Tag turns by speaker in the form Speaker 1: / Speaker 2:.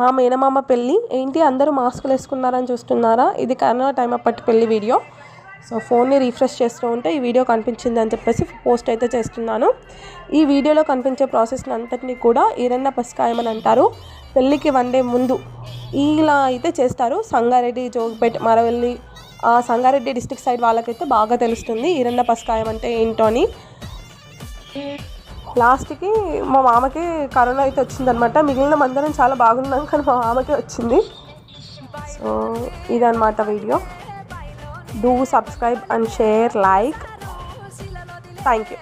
Speaker 1: మా మేనమామ పెళ్ళి. ఏంటి అందరూ మాస్కులు వేసుకున్నారని చూస్తున్నారా? ఇది కరోనా టైం అప్పటి పెళ్లి వీడియో. సో ఫోన్ని రీఫ్రెష్ చేస్తూ ఉంటే ఈ వీడియో కనిపించింది అని చెప్పేసి పోస్ట్ అయితే చేస్తున్నాను. ఈ వీడియోలో కనిపించే ప్రాసెస్ని అంతటినీ కూడా ఈరన్న పస్కాయం అని అంటారు. పెళ్ళికి 1 డే ముందు ఇలా అయితే చేస్తారు. సంగారెడ్డి, జోగిపేట, మరవెల్లి, సంగారెడ్డి డిస్ట్రిక్ట్ సైడ్ వాళ్ళకైతే బాగా తెలుస్తుంది ఈరన్న పస్కాయం అంటే ఏంటో అని. లాస్ట్కి మా మామకి కరోనా అయితే వచ్చిందనమాట. మిగిలిన మందరం చాలా బాగున్నాం, కానీ మా మామకి వచ్చింది. సో ఇదన్నమాట video. Do subscribe and share, like. Thank you.